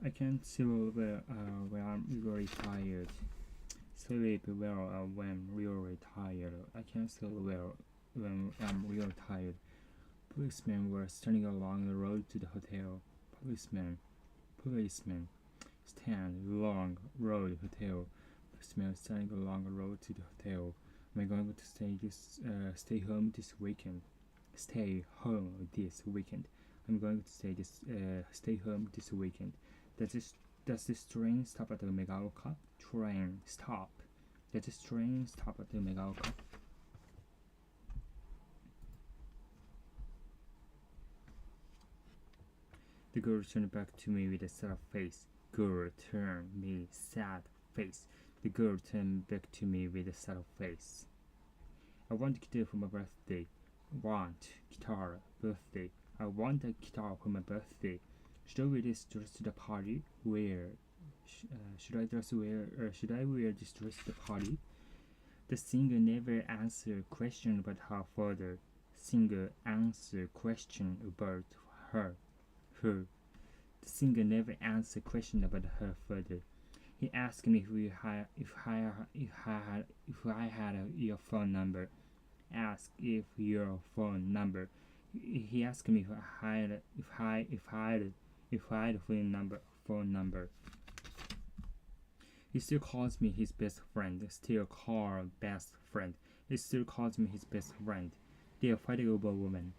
I can't sleep well when I'm really tired. Sleep well when I'm really tired. I can't sleep well when I'm really tired. Policemen were standing along the road to the hotel. Policemen. Stand along road hotel. Policemen standing along the road to the hotel. Am I going to stay home this weekend? Stay home this weekend. I'm going to stay home this weekend. Does this train stop at the Megaoka? Train stop. Does this train stop at the Megaoka? The girl turned back to me with a sad face. Girl turned me sad face. The girl turned back to me with a sad face. I want a guitar for my birthday. I want a guitar for my birthday. Should I wear this dress to the party? Should I wear this dress to the party? The singer never answered question about her father. The singer never answered question about her father. He asked me if I had your phone number. He asked me if I had a phone number. He still calls me his best friend. He still calls me his best friend. They are fighting over a woman.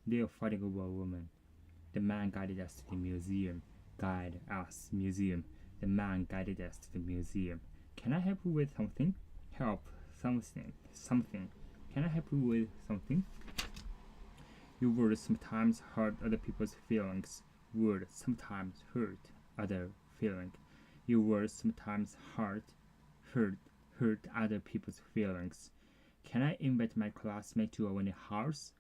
They are fighting over a woman. The man guided us to the museum. The man guided us to the museum. Can I help you with something? Something. Can I help you with something? Your words sometimes hurt other people's feelings. Your words sometimes hurt other people's feelings. Can I invite my classmate to our new house?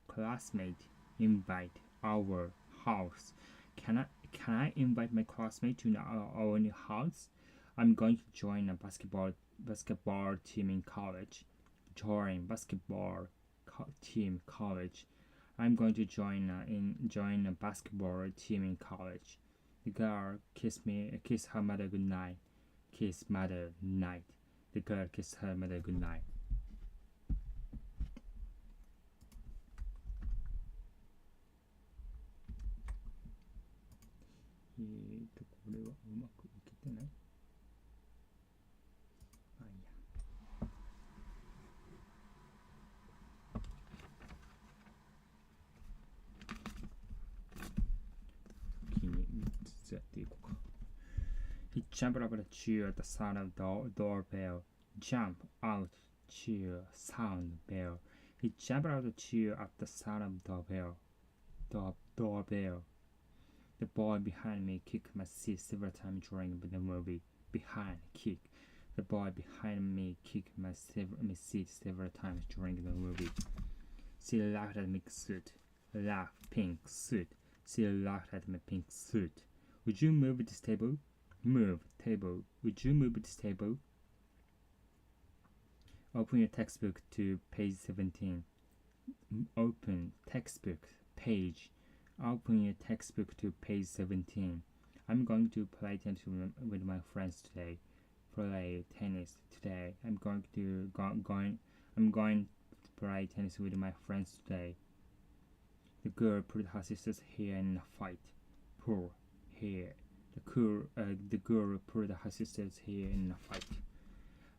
Invite our house. Can I invite my classmate to our new house? I'm going to join a basketball team in college. I'm going to join a basketball team in college. The girl kissed her mother goodnight. The girl kissed her mother goodnight. これはうまくいけてない。まあいいや。先に3つやっていこうか。He jumped out of the chair at the sound of the doorbell. Jump out chair sound bell. He jumped out of the chair at the sound of the doorbell. The boy behind me kicked my seat several times during the movie. The boy behind me kicked my seat several times during the movie. She laughed at my pink suit. Would you move this table? Would you move this table? Open your textbook to page 17. Open your textbook to page 17. I'm going to play tennis with my friends today. I'm going to play tennis with my friends today. The girl put her sister's hair in a fight. The girl put her sister's hair in a fight.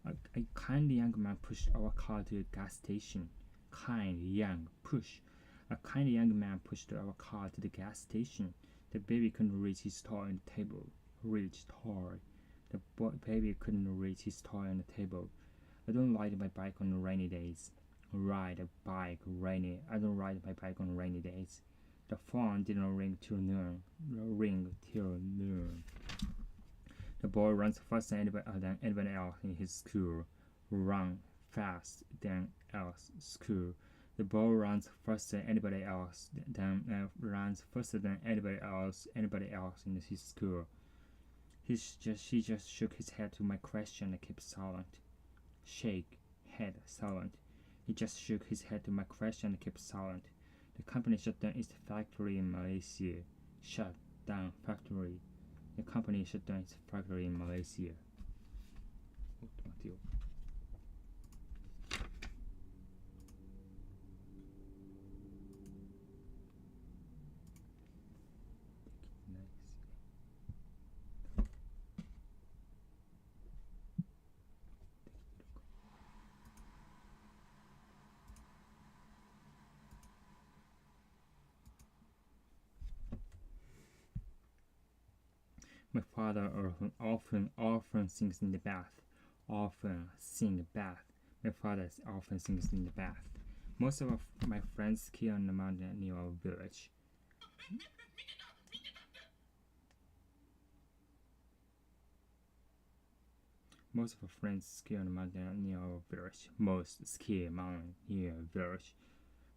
A kind young man pushed our car to a gas station. A kind young man pushed our car to the gas station. The baby couldn't reach his toy on the table. The baby couldn't reach his toy on the table. I don't ride my bike on rainy days. I don't ride my bike on rainy days. The phone didn't ring till noon. The boy runs faster than anybody else in his school. The boy runs faster than anybody else in his school. He just shook his head to my question and kept silent. He just shook his head to my question and kept silent. The company shut down its factory in Malaysia. down factory. The company shut down its factory in Malaysia. おっと待てよ。My father often sings in the bath. Often sing the bath. My father often sings in the bath. Most of my friends ski on the mountain near our village. Most of our friends ski on the mountain near our village. Most ski mountain near our village.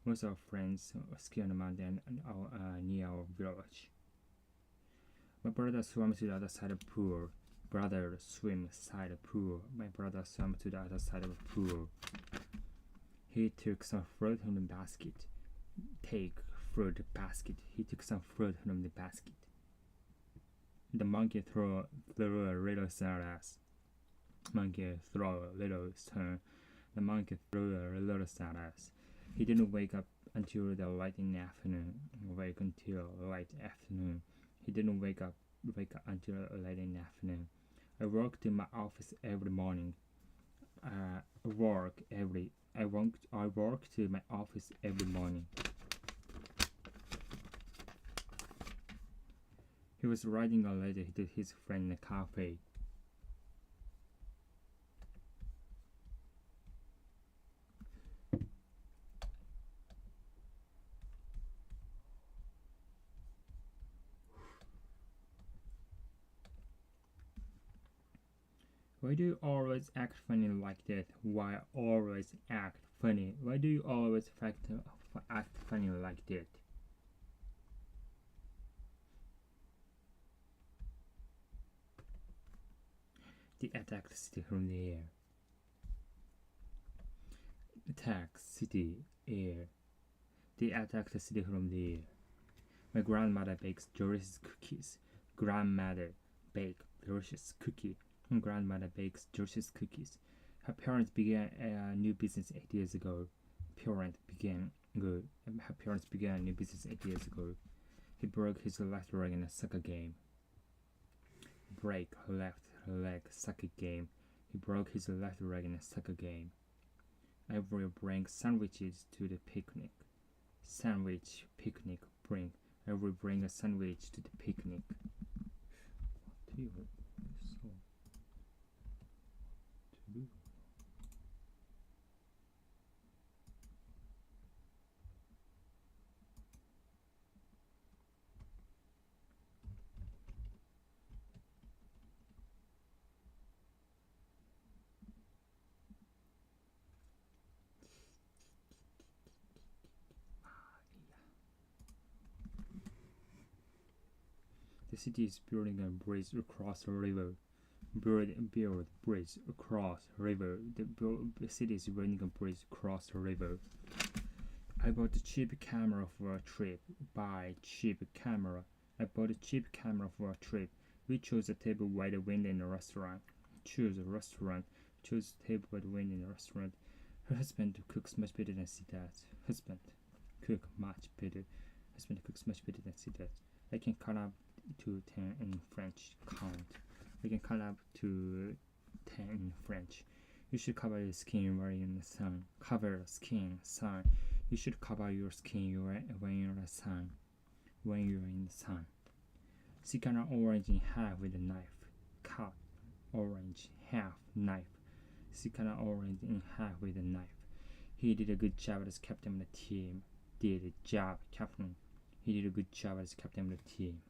Most of our friends ski on the mountain near our village. My brother swam to the other side of the pool. Brother swim side of the pool. My brother swam to the other side of the pool. He took some fruit from the basket. Take fruit basket. He took some fruit from the basket. The monkey threw a little stone at us. Monkey threw a little stone. The monkey threw a little stone at us. He didn't wake up until the light in the afternoon. He didn't wake up until late in the afternoon. I walked to my office every morning. I walk to my office every morning. He was writing a letter to his friend in a cafe. Why do you always act funny like that? Why always act funny? Why do you always act funny like that? The attacked city from the air. Attack city air. The attacked city from the air. My grandmother bakes delicious cookies. Grandmother bakes delicious cookie. Grandmother bakes delicious cookies. Her parents began a new business 8 years ago. Her parents began a new business 8 years ago. He broke his left leg in a soccer game. Break left leg soccer game. He broke his left leg in a soccer game. I will bring sandwiches to the picnic. Sandwich picnic bring. I will bring a sandwich to the picnic. The city is building a bridge across a river. Build bridge across river. The city is building a bridge across the river. I bought a cheap camera for a trip. Buy cheap camera. I bought a cheap camera for a trip. We chose a table by the window in a restaurant. Choose a restaurant. Choose a table by the window in a restaurant. Her husband cooks much better than she does. Husband cooks much better than she does. I can count up to 10 in French. Count. I can count up to 10 in French. You should cover your skin when you're in the sun. Cover skin, sun. You should cover your skin when you're in the sun. When you're in the sun. She cut an orange in half with a knife. Cut orange half knife. She cut an orange in half with a knife. He did a good job as captain of the team. He did a good job as captain of the team.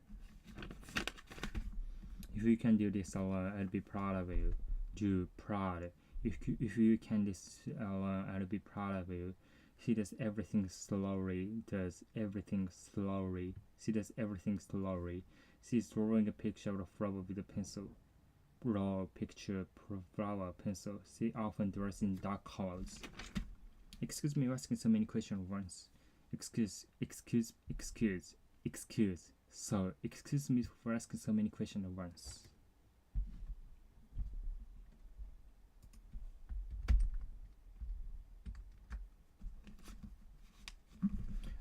If you can do this alone, I'll be proud of you. Do proud. If you can do this alone, I'll be proud of you. She does everything slowly. She's drawing a picture of a flower with a pencil. She often draws in dark colors. Excuse me for asking so many questions at once. Excuse. So, excuse me for asking so many questions at once.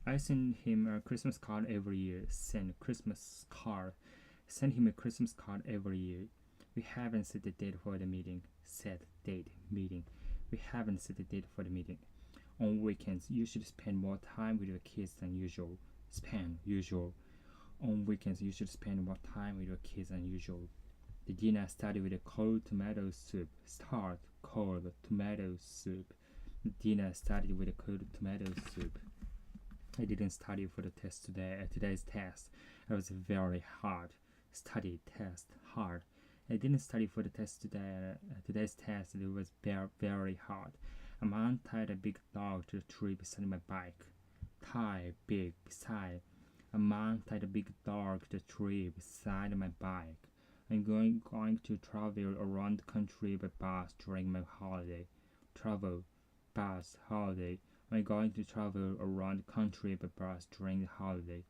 I send him a Christmas card every year. Send him a Christmas card every year. We haven't set the date for the meeting. We haven't set the date for the meeting. On weekends, you should spend more time with your kids than usual. On weekends, you should spend more time with your kids than usual. The dinner started with a cold tomato soup. Dinner started with a cold tomato soup. I didn't study for the test today. Today's test. It was very hard. I didn't study for the test today. Today's test. It was very hard. A man tied a big dog to the tree beside my bike. A man tied a big dog to the tree beside my bike. I'm going to travel around the country by bus during my holiday. I'm going to travel around the country by bus during the holiday.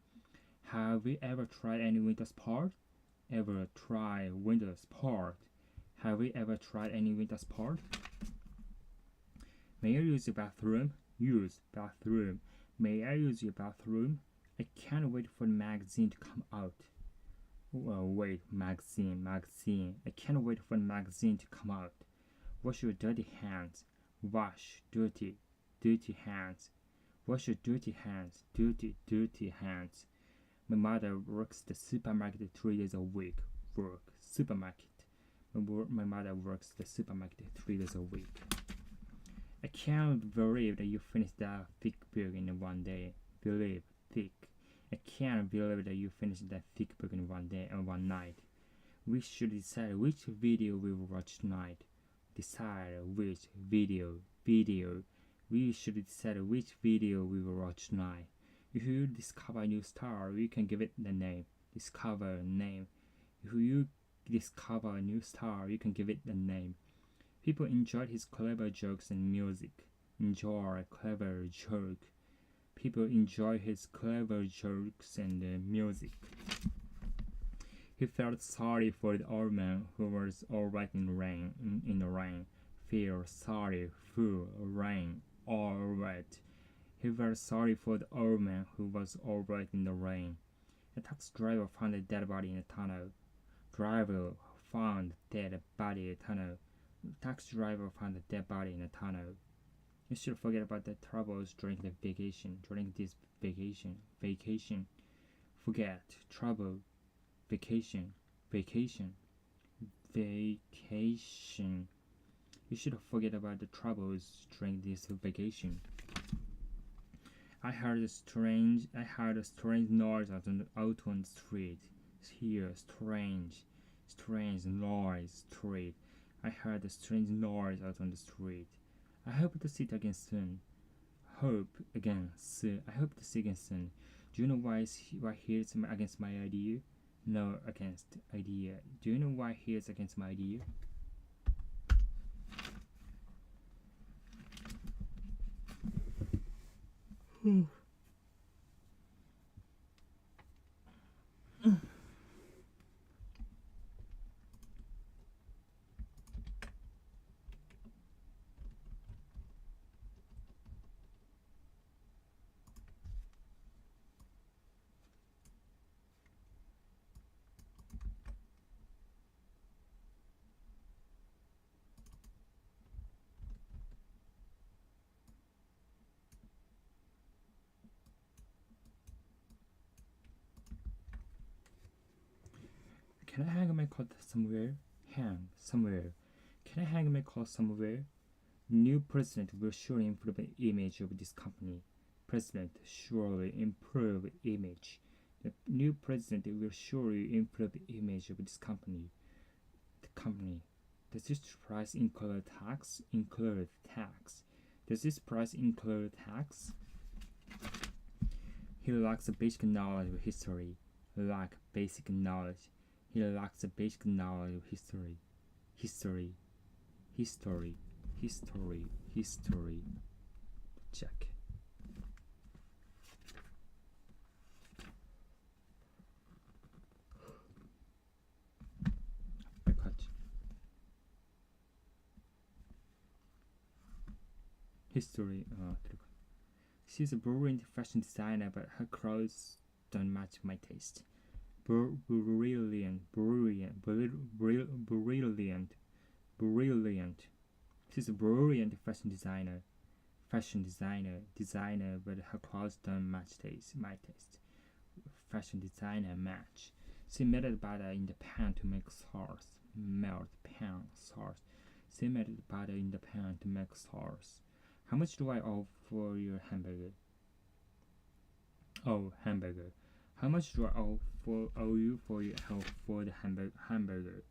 Have you ever tried any winter sport? Have we ever tried any winter sport? May I use your bathroom? May I use your bathroom? I can't wait for the magazine to come out. Magazine. I can't wait for the magazine to come out. Wash your dirty hands. Dirty hands. Wash your dirty hands. My mother works the supermarket 3 days a week. My mother works the supermarket 3 days a week. I can't believe that you finished that thick book in one day. I can't believe that you finished that thick book in one day and one night. We should decide which video we will watch tonight. We should decide which video we will watch tonight. If you discover a new star, you can give it the name. Discover a name. If you discover a new star, you can give it the name. People enjoyed his clever jokes and music. People enjoy his clever jokes and music. He felt sorry for the old man who was alright in the rain. Feel sorry for rain. Alright. He felt sorry for the old man who was alright in the rain. A taxi driver found a dead body in a tunnel. Taxi driver found a dead body in a tunnel. You should forget about the troubles during this vacation. Forget trouble. Vacation. You should forget about the troubles during this vacation. I heard a strange noise out on the street. I heard a strange noise out on the street. I hope to see it again soon. I hope to see again soon. Do you know why he is against my idea? No, against idea. Do you know why he is against my idea? Can I hang my coat somewhere? Can I hang my coat somewhere? New president will surely improve the image of this company. The new president will surely improve the image of this company. The company. Does this price include tax? Does this price include tax? He lacks a basic knowledge of history. He lacks a basic knowledge of history. Check. history. She's a brilliant fashion designer, but her clothes don't match my taste. Brilliant. She's a brilliant fashion designer, but her clothes don't match my taste. Fashion designer match. She melted butter in the pan to make sauce. She melted butter in the pan to make sauce. How much do I owe for your hamburger? Oh, hamburger. How much do I owe you for the hamburger?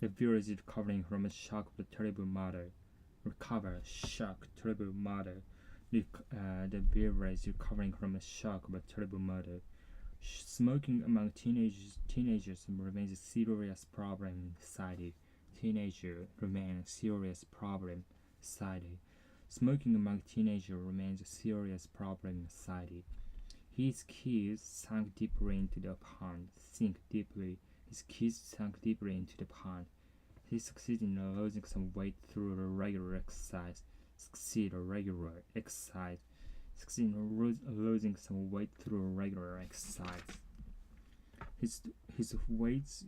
The village is recovering from a shock of a terrible murder. The village is recovering from a shock of a terrible murder. Smoking among teenagers remains a serious problem in society. Smoking among teenagers remains a serious problem in society. His keys sank deeply into the pond. He succeeded in losing some weight through regular exercise.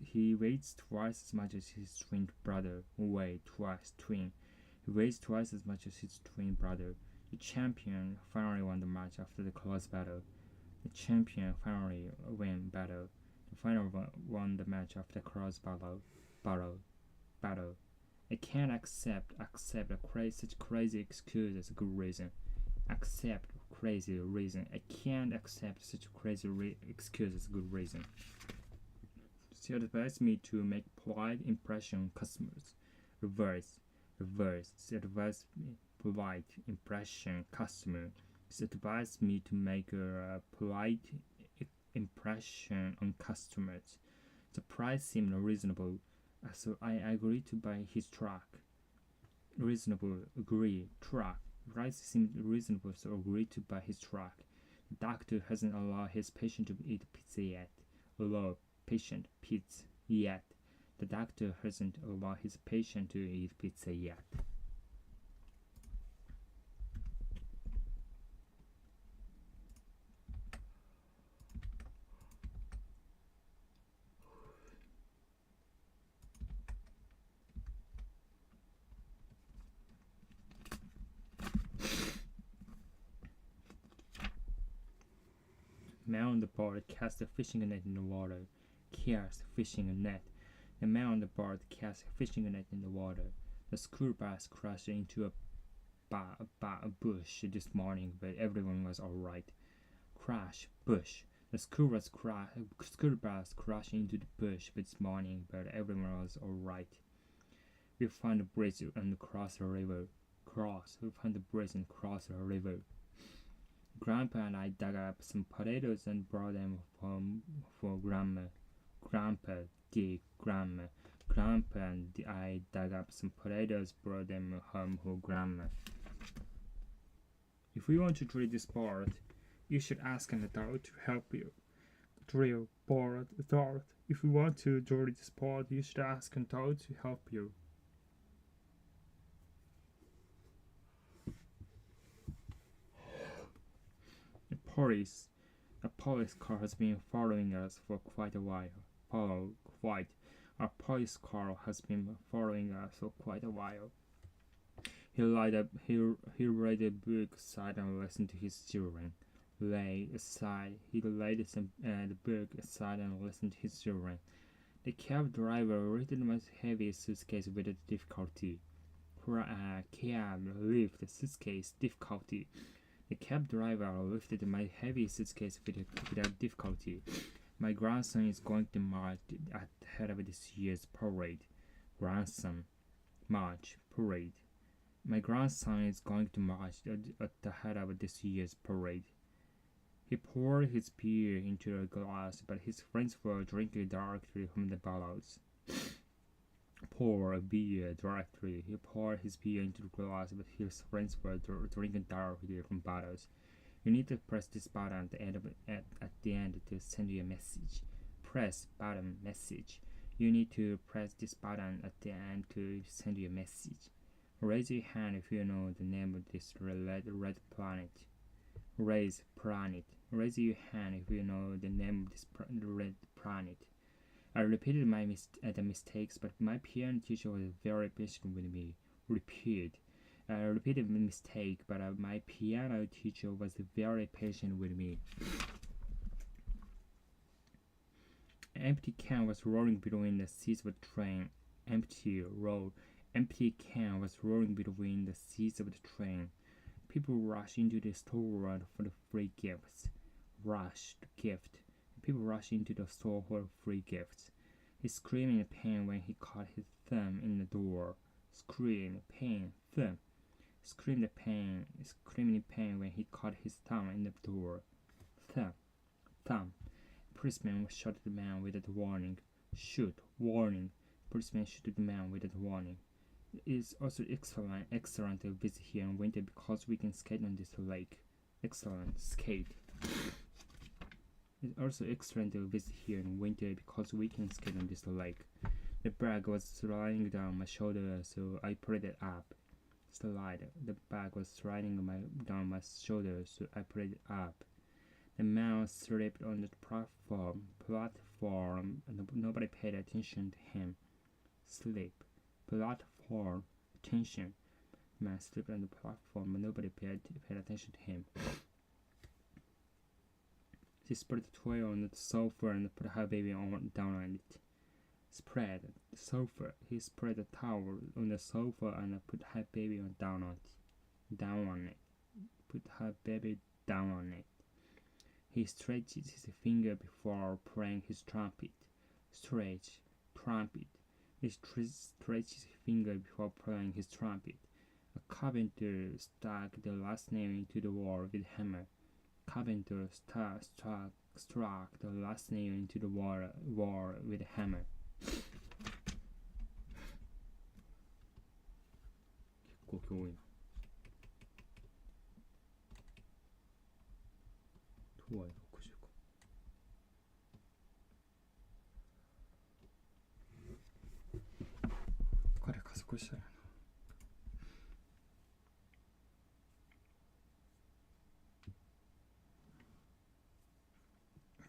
He weighs twice as much as his twin brother. He weighs twice as much as his twin brother. The champion finally won the match after the close battle. The final won the match after close battle. I can't accept such crazy excuse as a good reason. I can't accept such crazy excuse as a good reason. She advised me to make polite impression on customers. Reverse. She advised me polite impression customer. She advised me to make a polite impression on customers. The price seemed reasonable, so I agreed to buy his truck. Price seemed reasonable, so I agreed to buy his truck. The doctor hasn't allowed his patient to eat pizza yet. The doctor hasn't allowed his patient to eat pizza yet. Man on the board cast a fishing net in the water. The man on the board cast a fishing net in the water. The school bus crashed into a bush this morning, but everyone was alright. The school bus crashed into the bush this morning, but everyone was alright. We found a bridge and crossed the river. Grandpa and I dug up some potatoes and brought them home for Grandma. Grandpa and I dug up some potatoes, brought them home for Grandma. If you want to drill this board, you should ask an adult to help you. If you want to drill this board, you should ask an adult to help you. A police car has been following us for quite a while. A police car has been following us for quite a while. He read a book aside and listened to his children. He laid the book aside and listened to his children. The cab driver lifted my heavy suitcase with difficulty. The cab driver lifted my heavy suitcase without difficulty. My grandson is going to march at the head of this year's parade. My grandson is going to march at the head of this year's parade. He poured his beer into a glass, but his friends were drinking directly from the bottles. pour a beer directly. He poured his beer into the glass, but his friends were drinking directly from bottles. You need to press this button at the end to send you a message. Press button message. You need to press this button at the end to send you a message. Raise your hand if you know the name of this red planet. Raise planet. Raise your hand if you know the name of this red planet. I repeated the mistakes, but my piano teacher was very patient with me. I repeated the mistake, but my piano teacher was very patient with me. An empty can was rolling between the seats of the train. Empty can was rolling between the seats of the train. People rushed into the store for the free gifts. People rushed into the store for free gifts. He screamed in pain when he caught his thumb in the door. Screamed in pain when he caught his thumb in the door. Thumb. Policeman shot the man without warning. Warning. Policeman shot the man without warning. It is also excellent to visit here in winter because we can skate on this lake. Excellent, skate. It's also excellent to visit here in winter because we can skate on this lake. The bag was sliding down my shoulder, so I put it up. The bag was sliding down my shoulder, so I put it up. The man slipped on the platform, and nobody paid attention to him. Platform, attention. The man slipped on the platform, but nobody paid attention to him. She spread the toy on the sofa and put her baby down on it. He spread the towel on the sofa and put her baby down on it. Put her baby down on it. He stretched his finger before playing his trumpet. He stretched his finger before playing his trumpet. A carpenter stuck the last nail into the wall with a hammer. Carpenter struck the last nail into the wall with a hammer. 結構多いな。とはいえ60か。彼加速したよな。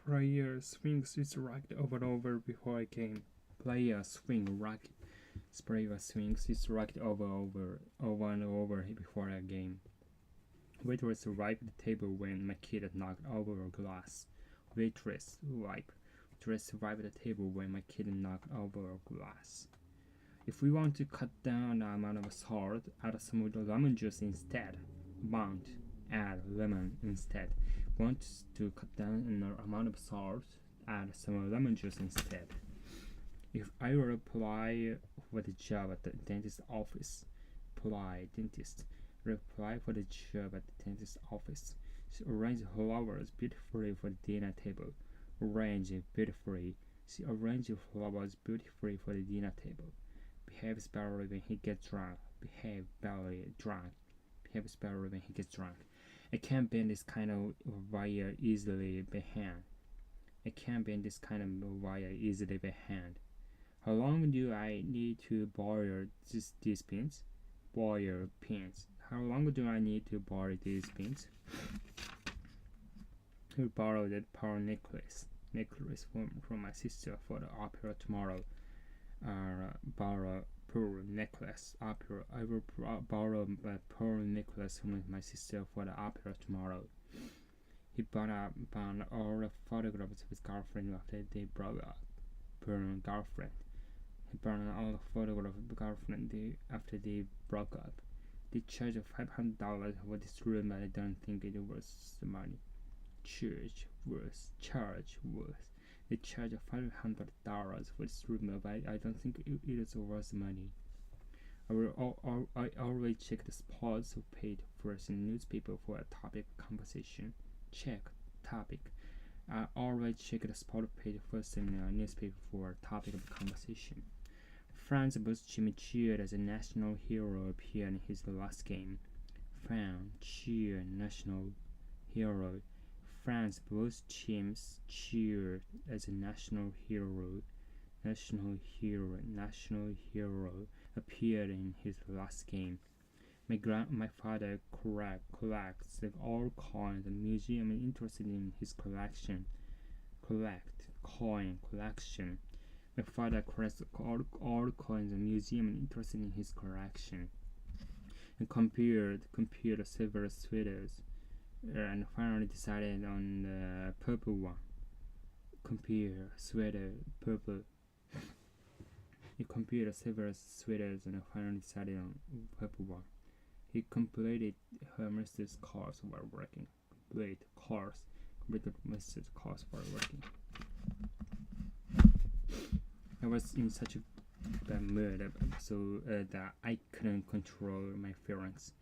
Player swings is racked over and over before I came. Player swings is racked over and over before a game. Waitress wiped the table when my kid knocked over a glass. Waitress wiped the table when my kid knocked over a glass. If we want to cut down the amount of salt, add some of the lemon juice instead. Add lemon instead. Want to cut down the amount of salt, add some lemon juice instead. If I were to apply for the job at the dentist's office, reply for the job at the dentist's office. She arranged flowers beautifully for the dinner table. She arranged flowers beautifully for the dinner table. Behaves badly when he gets drunk. I can't bend this kind of wire easily by hand. How long do I need to borrow these pins? How long do I need to borrow these pins? I borrowed that pearl necklace from my sister for the opera tomorrow. Borrow pearl necklace. I will borrow my pearl necklace from my sister for the opera tomorrow. He burned all the photographs of his girlfriend after they broke up. He burned all the photographs of his girlfriend after they broke up. They charged $500 for this room, but I don't think it was the money. They charged $500 for this room, but I don't think it is worth the money. I always check the sports page first in the newspaper for a topic of conversation. I always check the sport page first in the newspaper for a topic of conversation. Franz Boschim cheered as a national hero appeared in his last game. Franz cheered national hero. Franz Boschim cheered as a national hero appeared in his last game. My father collects all coins and museum and interested in his collection. Coin collection. My father collects all coins and museum and interested in his collection. And compared several sweaters, and finally decided on the purple one. Compare sweater purple. He compared several sweaters and finally decided on purple one. He completed her master's course while working. Completed master's course while working. I was in such a bad mood, so that I couldn't control my feelings.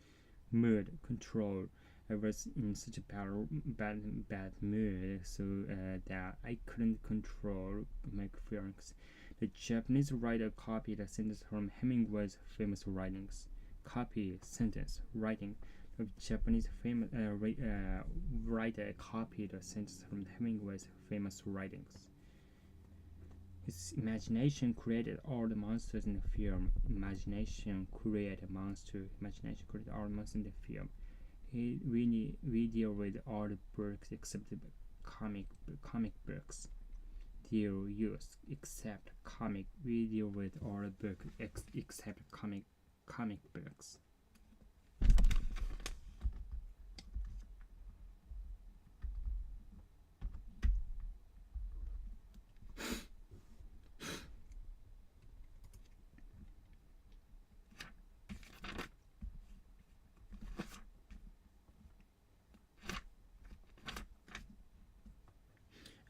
Mood control. I was in such a bad mood, so that I couldn't control my feelings. The Japanese writer copied a sentence from Hemingway's famous writings. Copy sentence writing. The Japanese famous writer copied a sentence from Hemingway's famous writings. His imagination created all the monsters in the film. Imagination created all the monsters in the film. We deal with all the books except the comic books. Deal use except comic. We deal with all the books except comic books.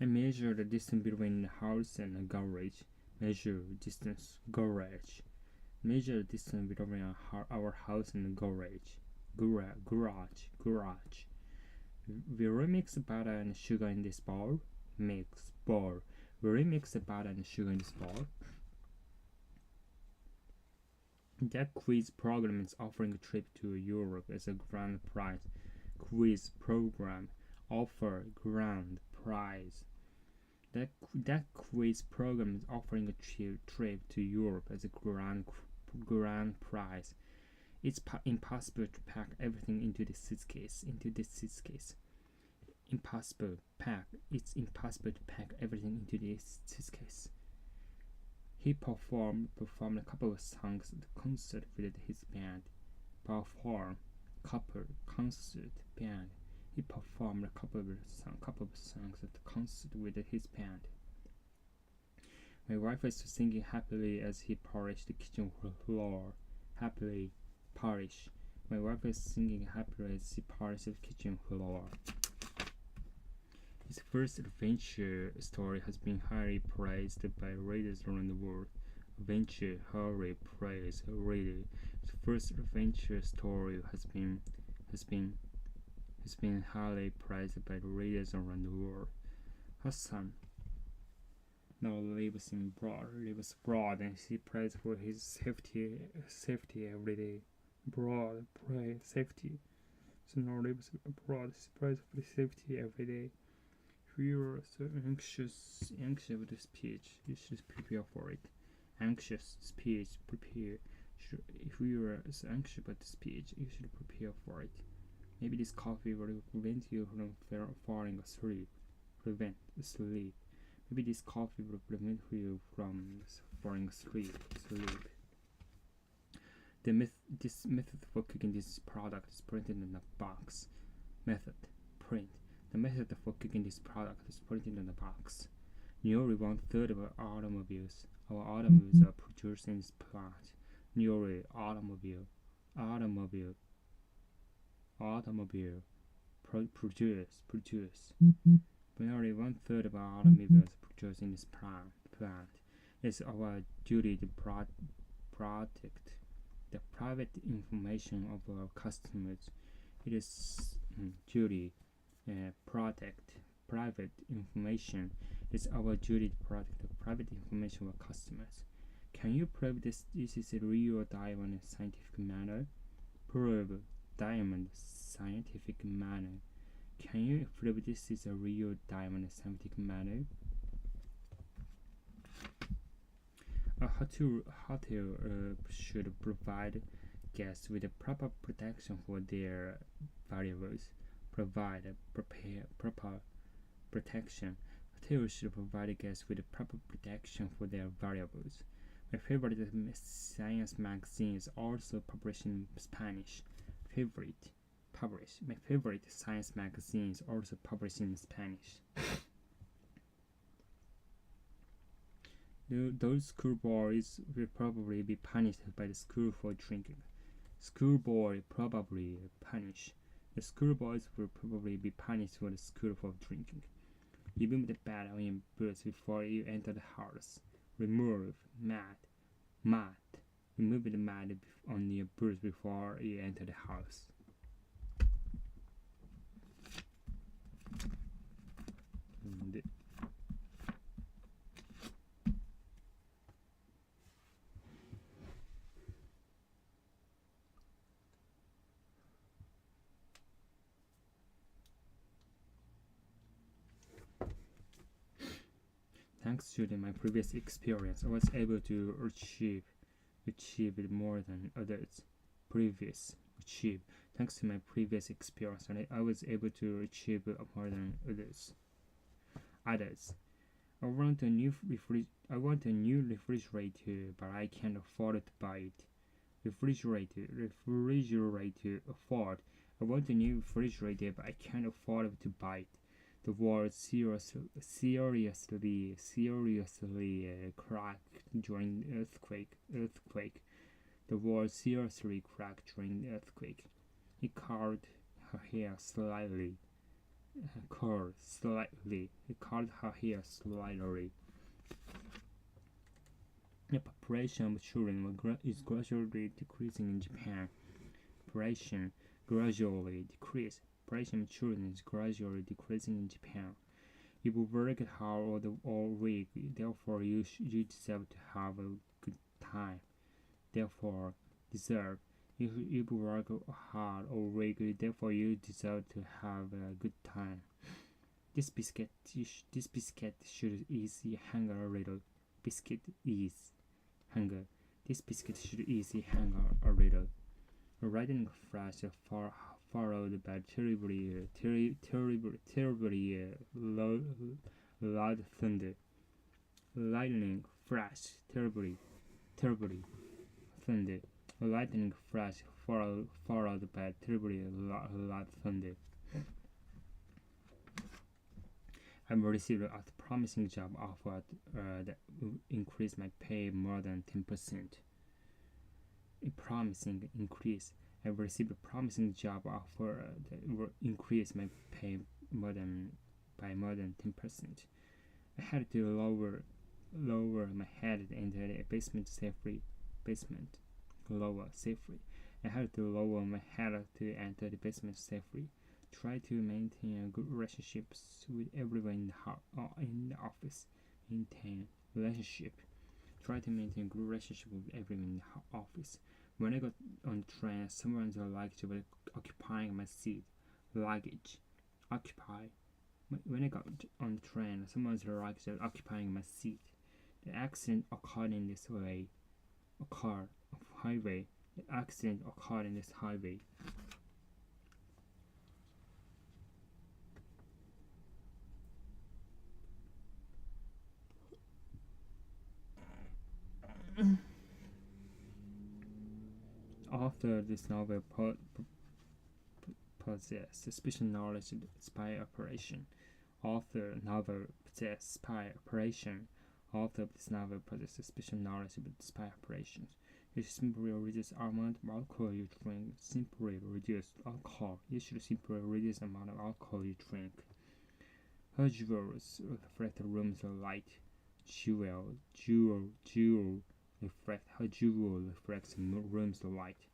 I measure the distance between the house and the garage. Measure distance garage. Measure the distance between our house and the garage. Garage. Will we mix butter and sugar in this bowl? Mix bowl. Will we mix the butter and sugar in this bowl? That quiz program is offering a trip to Europe as a grand prize. Quiz program offer grand prize. That quiz program is offering a trip to Europe as a grand prize. It's impossible to pack everything into the suitcase. It's impossible to pack everything into this suitcase. He performed a couple of songs at the concert with his band. He performed a couple of songs at the concert with his band. My wife was singing happily as he polished the kitchen floor. My wife was singing happily as he polished the kitchen floor. His first adventure story has been highly praised by readers around the world. His first adventure story has been highly praised by readers around the world. Hassan now lives abroad, and he prays for his safety every day. Safety. So now lives abroad, he prays for his safety every day. If you are so anxious with the speech, you should prepare for it. Anxious speech, prepare. If you are so anxious about the speech, you should prepare for it. Maybe this coffee will prevent you from falling asleep. Maybe this coffee will prevent you from falling asleep. This method for cooking this product is printed in the box. The method for cooking this product is printed in the box. Nearly 1/3 of our automobiles are produced in this plant. Nearly automobile produce. Nearly 1/3 of our automobiles are produced in this plant. It's our duty to protect the private information of our customers. It is duty protect private information. It's our duty to protect the private information of our customers. Can you prove this is a real diamond in a scientific manner? Prove diamond scientific manner. Can you prove this is a real diamond in a scientific manner? A hotel should provide guests with the proper protection for their valuables. Prepare proper protection. Hotels should provide guests with the proper protection for their valuables. My favorite science magazine is also published in Spanish. My favorite science magazine is also published in Spanish. Those schoolboys will probably be punished by the school for drinking. Schoolboy probably punish. The schoolboys will probably be punished for the school for drinking. Remove the bed on your boots before you enter the house. Remove mat. Remove the mat on your boots before you enter the house. Thanks to my previous experience, I was able to achieve more than others. Thanks to my previous experience, I was able to achieve more than others. I want a new refrigerator, but I can't afford to buy it. Refrigerator afford. I want a new refrigerator, but I can't afford to buy it. The world seriously cracked during the earthquake. The world seriously cracked during the earthquake. He curled her hair slightly. He curled her hair slightly. The population of children is gradually decreasing in Japan. Population of children is gradually decreasing in Japan. You will work hard all week, therefore you deserve to have a good time. You will work hard all week, therefore you deserve to have a good time. This biscuit should ease your hunger a little. This biscuit should ease your hunger a little. A lightning flash followed by terribly loud thunder. Lightning flash, terribly thunder. A lightning flash followed by terribly loud thunder. I received a promising job offer that will increase my pay more than 10%. A promising increase. I received a promising job offer that will increase my pay by more than 10%. I had to lower my head and enter the basement safely. I had to lower my head to enter the basement safely. Try to maintain a good relationships with everyone in the office. Try to maintain a good relationship with everyone in the office. When I got on the train, someone's luggage was occupying my seat. Luggage. Occupy. When I got on the train, someone's luggage was occupying my seat. The accident occurred in this highway. The accident occurred in this highway. Author of this novel possessed special knowledge of spy operation. Author of this novel possesses special knowledge about spy operations. You should simply reduce the amount of alcohol you drink. You should simply reduce the amount of alcohol you drink. Her jewels reflect the room's light. Her jewel reflects the room's light.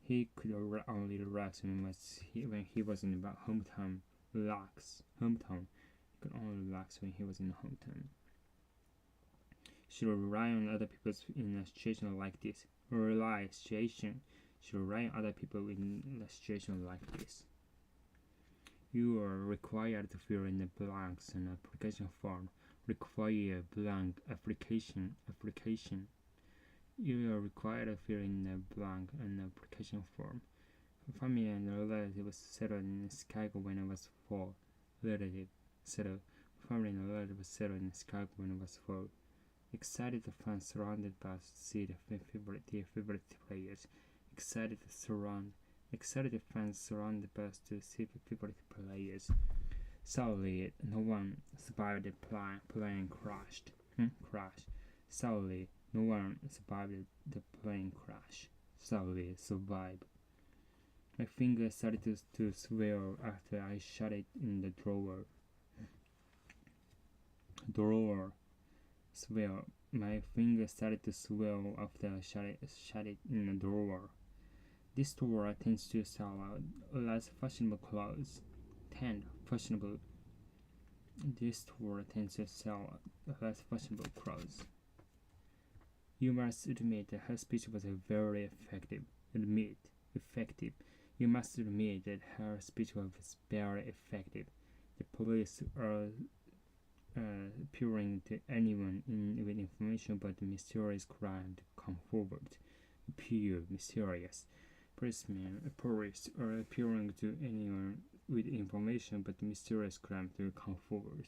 He could only relax when he was in the hometown. He could only relax when he was in the hometown. should rely on other people in a situation like this. Should rely on other people in a situation like this. You are required to fill in the blanks in an application form. Require blank application. You are required to fill in the blank in an application form. Family and relatives settled in Chicago when I was 4. Family and relatives settled in Chicago when I was 4. Excited fans surrounded by see their favorite players. Excited fans surrounded by to see the favorite players. Sadly, no one survived the plane crashed. Sadly, no one survived the plane crash. Sadly, survived. My finger started to swell after I shut it in the drawer. Swell. My finger started to swell after I shut it in the drawer. This store tends to sell less fashionable clothes. This store tends to sell less fashionable clothes. You must admit that her speech was very effective. You must admit that her speech was very effective. The police are appearing to anyone with information about the mysterious crime to come forward. Appear mysterious. Police are appearing to anyone with information about the mysterious crime to come forward.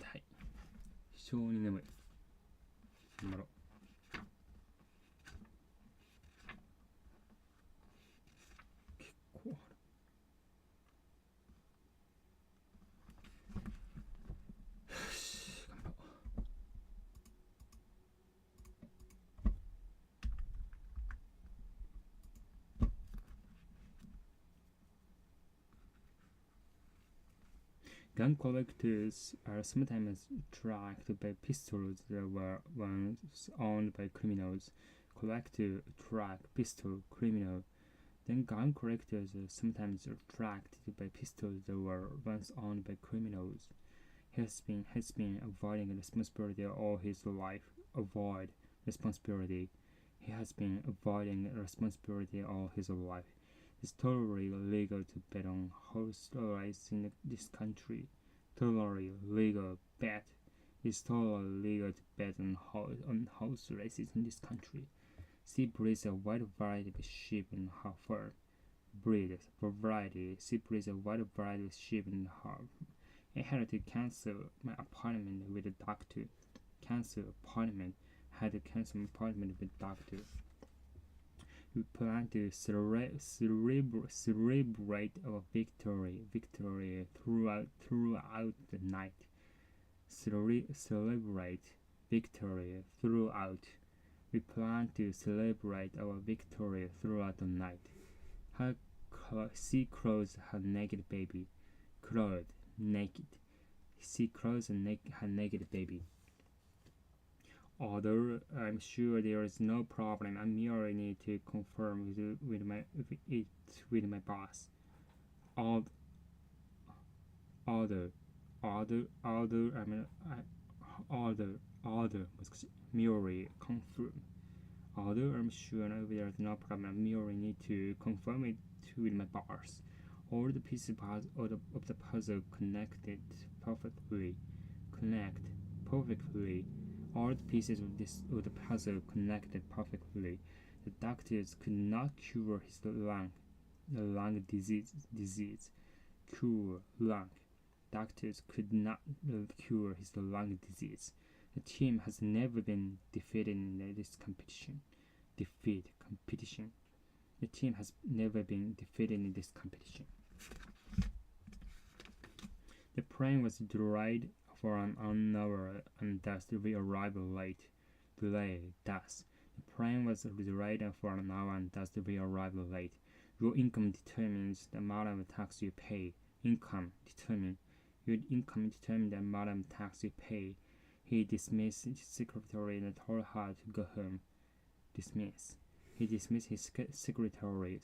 はい。非常に眠い。頑張ろう。結構ある。よし、頑張ろう。Gun collectors are sometimes tracked by pistols that were once owned by criminals. Collector track pistol criminal. Then gun collectors are sometimes tracked by pistols that were once owned by criminals. He has been avoiding responsibility all his life. Avoid responsibility. He has been avoiding responsibility all his life. It's totally illegal to bet on horse races in this country. Totally legal bet. It's totally legal to bet on horse races in this country. She breeds a wide variety of sheep and her farm. She breeds a wide variety of sheep in her. I had to cancel my appointment with the doctor. Had to cancel my appointment with the doctor. We plan to celebrate our victory throughout the night. Celebrate victory throughout. We plan to celebrate our victory throughout the night. She clothes her naked baby. She clothes her naked baby. Although I'm sure there is no problem, I merely need to confirm with my boss. Merely confirm. Although I'm sure there is no problem, I merely need to confirm it with my boss. All the pieces of the puzzle connect perfectly. All the pieces of the puzzle connected perfectly. The doctors could not cure his lung disease. Doctors could not cure his lung disease. The team has never been defeated in this competition. The team has never been defeated in this competition. The plane was delayed for an hour and thus we arrived late. The plane was delayed for an hour and thus we arrived late. Your income determines the amount of tax you pay. Your income determines the amount of tax you pay. He dismissed his secretary and told her to go home. He dismissed his secretary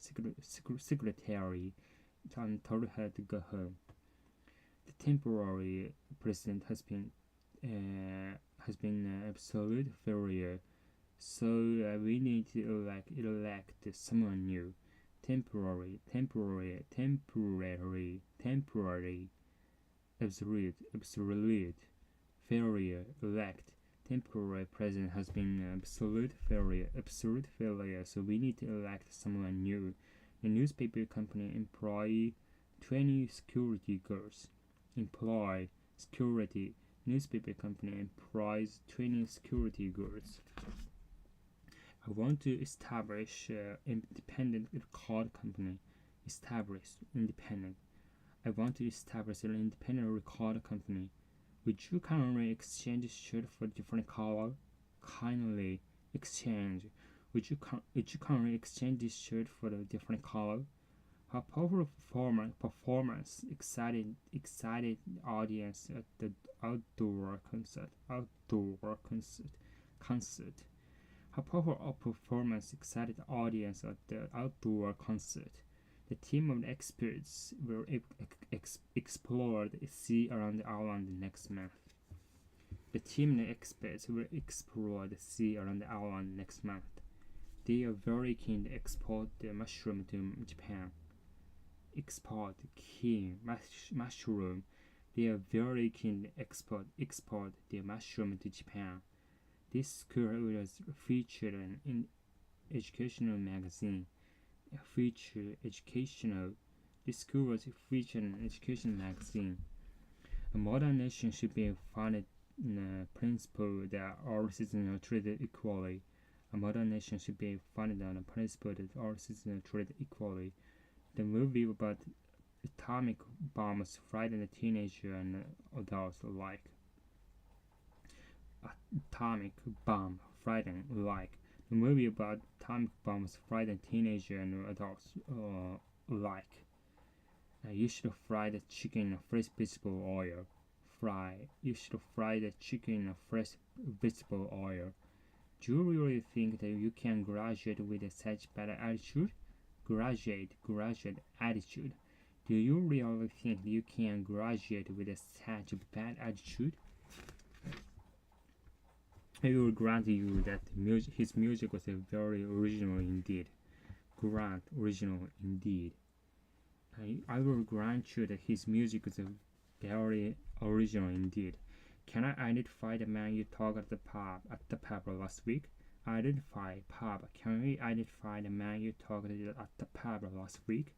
and told her to go home. The temporary president has been an absolute failure, so we need to elect someone new. Temporary, absolute failure, elect. Temporary president has been an absolute failure, so we need to elect someone new. The newspaper company employ 20 security guards. Newspaper company employs 20 security guards. I want to establish independent record company. I want to establish an independent record company. Would you kindly exchange shirt for different color? Kindly exchange. Would you kindly exchange this shirt for a different color? Her powerful performance excited audience at the outdoor concert. Her powerful performance excited audience at the outdoor concert. The team of experts will explore the sea around the island next month. The team of experts will explore the sea around the island next month. They are very keen to export the mushroom to Japan. Mushroom. They are very keen to export the mushroom to Japan. This school was featured in educational magazine. This school was featured in educational magazine. A modern nation should be founded on the principle that all citizens are treated equally. A modern nation should be founded on the principle that all citizens are treated equally. The movie about atomic bombs frightened the teenager and adults alike. Atomic bomb frightened alike. The movie about atomic bombs frightened teenager and adults alike. You should fry the chicken in fresh vegetable oil. You should fry the chicken in fresh vegetable oil. Do you really think that you can graduate with such bad attitude? Graduate attitude. Do you really think you can graduate with such bad attitude? I will grant you that his music was very original indeed. Original indeed. I will grant you that his music was very original indeed. Can I identify the man you talked at the pub last week? Identify pub. Can we identify the man you talked at the pub last week?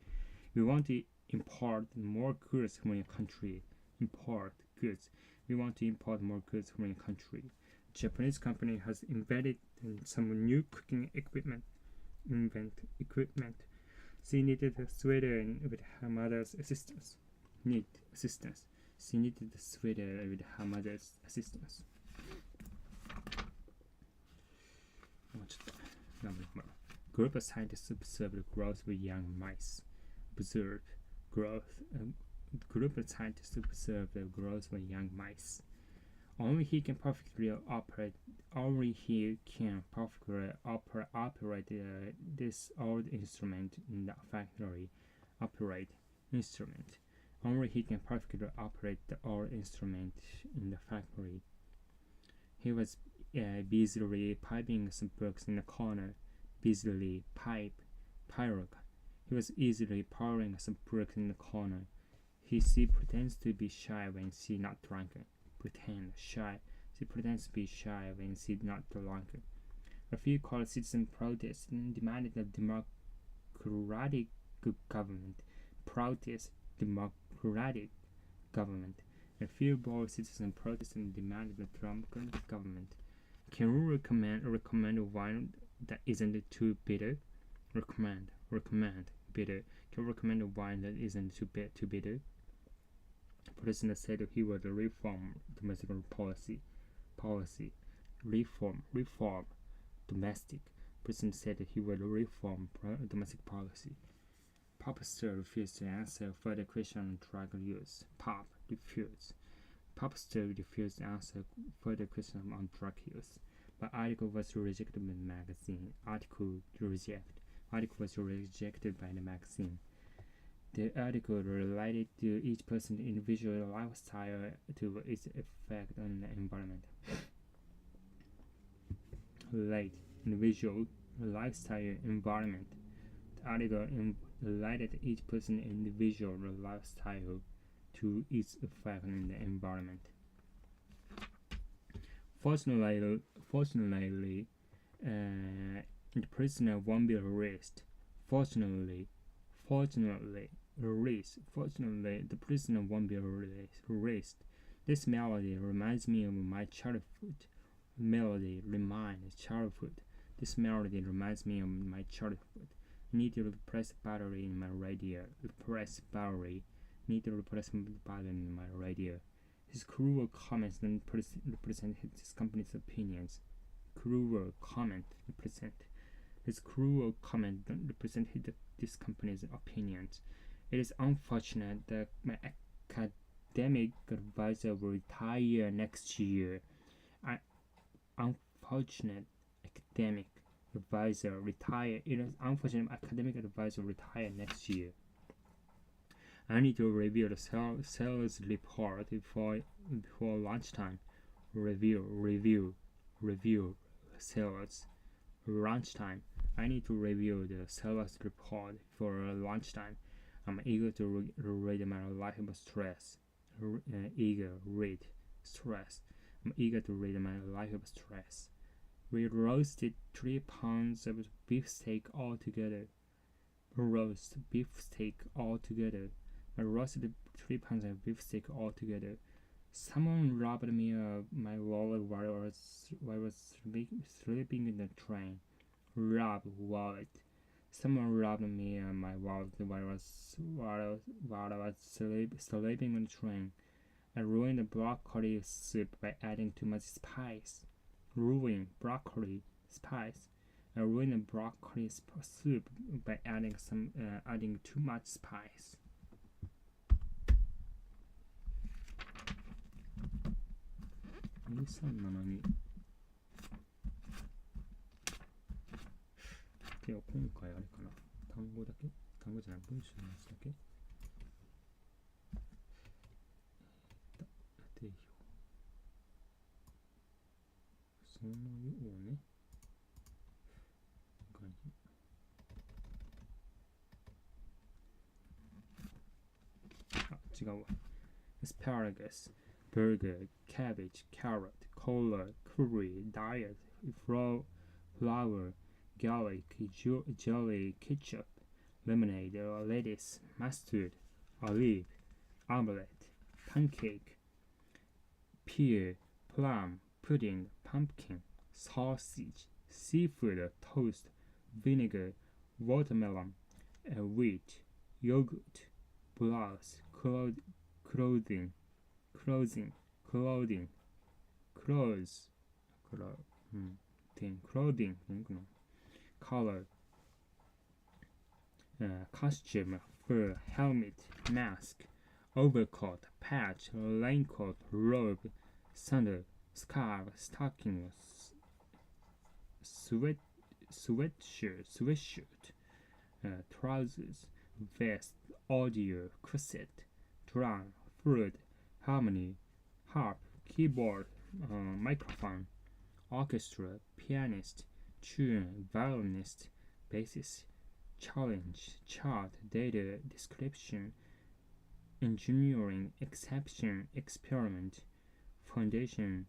We want to import more goods from your country. Import goods. We want to import more goods from your country. A Japanese company has invented some new cooking equipment. She needed a sweater with her mother's assistance. She needed a sweater with her mother's assistance. Group of scientists observed the growth of young mice. Group of scientists observed the growth of young mice. Only he can perfectly operate this old instrument in the factory. Only he can perfectly operate the old instrument in the factory. He was busily piping some books in the corner. He was easily pouring some books in the corner. She pretends to be shy when she's not drunk. She pretends to be shy when she's not drunk. A few called citizen protests and demanded a democratic government. A few bold citizen protested and demanded a democratic government. Can we recommend wine that isn't too bitter? Recommend bitter. Can we recommend a wine that isn't too bitter? The president said he would reform domestic policy. Reform domestic. The president said that he would reform domestic policy. Pop star refused to answer further questions on drug use. Pop star refused to answer further questions on drug use. But article was rejected by the magazine. Article was rejected by the magazine. The article related to each person's individual lifestyle to its effect on the environment. Relate individual lifestyle environment. The article related each person's individual lifestyle to its effect on the environment. Fortunately, the prisoner won't be released. Fortunately, the prisoner won't be released. This melody reminds me of my childhood. This melody reminds me of my childhood. I need to replace battery in my radio. His cruel comments don't represent his company's opinions. His cruel comment don't represent this company's opinions. It is unfortunate that my academic advisor will retire next year. It is unfortunate academic advisor retire next year. I need to review the sales report before lunchtime. Review sales lunchtime. I need to review the sales report for lunchtime. I'm eager to read my life of stress. I'm eager to read my life of stress. We roasted 3 pounds of beefsteak all together. I roasted 3 pounds of beefsteak all together. Someone robbed me of my wallet while I was sleeping in the train. Someone robbed me of my wallet while I was sleeping on the train. I ruined the broccoli soup by adding too much spice. I ruined the broccoli soup by adding too much spice. 2372では今回あれかな、単語じゃない文章のやつだけ定表そのようね違うわ asparagus, burger, cabbage, carrot, cola, curry, diet, flour, garlic, jelly, ketchup, lemonade, lettuce, mustard, olive, omelette, pancake, pear, plum, pudding, pumpkin, sausage, seafood, toast, vinegar, watermelon, wheat, yogurt, blouse, clothing, color, costume, fur, helmet, mask, overcoat, patch, raincoat, robe, sandal, scarf, stocking, sweatshirt, trousers, vest, audio, cassette, drum, flute, harmony, harp, keyboard, microphone, orchestra, pianist, tune, violinist, bassist, challenge, chart, data, description, engineering, exception, experiment, foundation,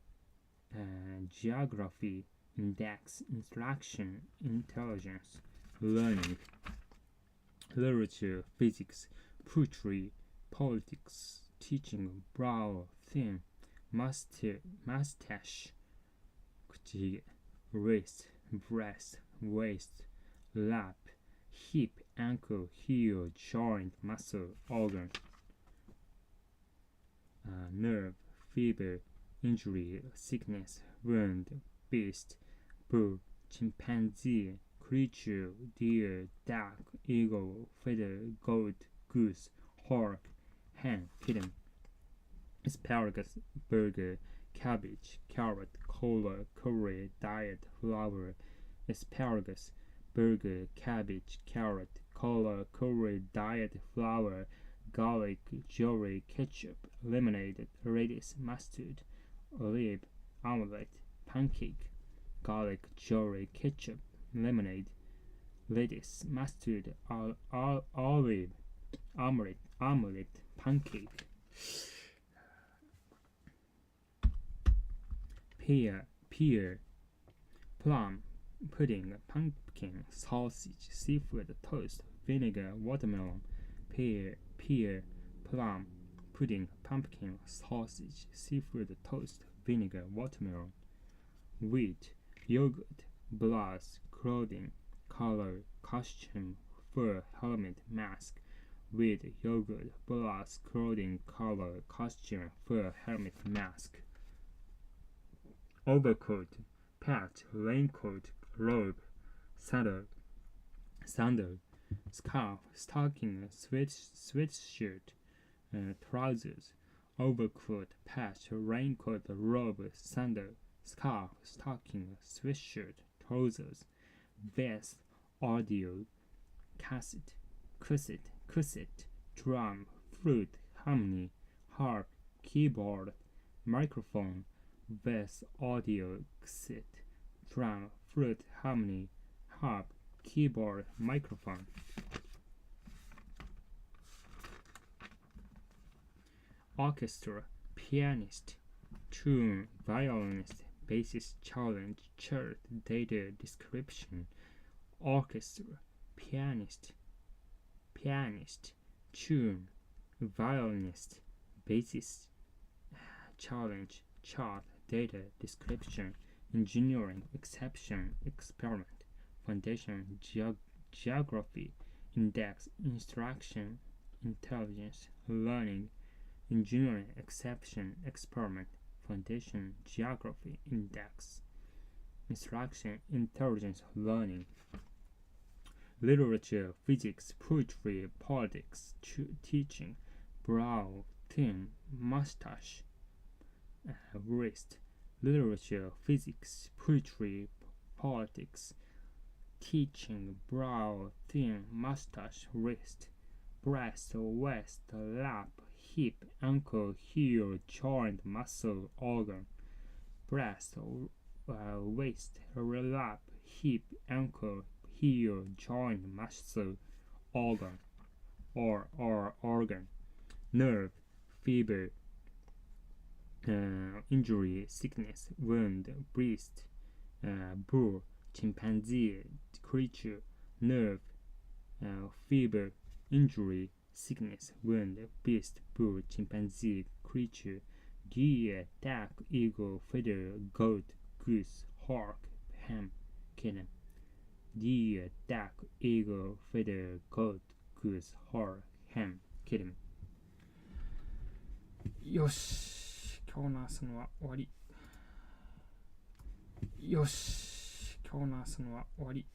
geography, index, instruction, intelligence, learning, literature, physics, poetry, politics, teaching, brow, thin, mustache, 口ひげ wrist, breast, waist, lap, hip, ankle, heel, joint, muscle, organ, nerve, fever, injury, sickness, wound, beast, bull, chimpanzee, creature, deer, duck, eagle, feather, goat, goose, hawk, hen, kitten, asparagus, burger, cabbage, carrot, cola, curry, diet, flour, asparagus, burger, cabbage, carrot, color, curry, diet, flour, garlic, jelly, ketchup, lemonade, lettuce, mustard, olive, omelette, pancake, garlic, jelly, ketchup, lemonade, lettuce, mustard, olive, omelette, pancake. Pear, plum, pudding, pumpkin, sausage, seafood, toast, vinegar, watermelon. Pear, plum, pudding, pumpkin, sausage, seafood, toast, vinegar, watermelon. Wheat, yogurt, blouse, clothing, color, costume, fur, helmet, mask. Wheat, yogurt, blouse, clothing, color, costume, fur, helmet, mask. Overcoat, patch, raincoat, robe, sandal, scarf, stocking, sweatshirt, trousers. Overcoat, patch, raincoat, robe, sandal, scarf, stocking, sweatshirt, trousers. Vest, audio, cassette, drum, flute, harmony, harp, keyboard, microphone. Vest, audio, cassette, drum, flute, harmony, harp, keyboard, microphone. Orchestra, pianist, tune, violinist, bassist, challenge, chart, data, description. Orchestra, pianist, tune, violinist, bassist, challenge, chart, data, description. Engineering, exception, experiment. Foundation, geography, index, instruction, intelligence, learning. Engineering, exception, experiment. Foundation, geography, index, instruction, intelligence, learning. Literature, physics, poetry, politics, teaching. Brow, thin, mustache, wrist. Literature, physics, poetry, politics, teaching. Brow, thin, mustache, wrist. Breast, waist, lap, hip, ankle, heel, joint, muscle, organ. Breast, waist, lap, hip, ankle, heel, joint, muscle, organ, or organ. Nerve, fever, injury, sickness, wound, breast, bull, chimpanzee, creature. Nerve, fever, injury, sickness, wound, beast, bull, chimpanzee, creature. Deer, duck, eagle, feather, goat, goose, hawk, hen, kitten. Deer, duck, eagle, feather, goat, goose, hawk, hen, kitten. よし、今日の朝のは終わり。よし、今日の朝のは終わり。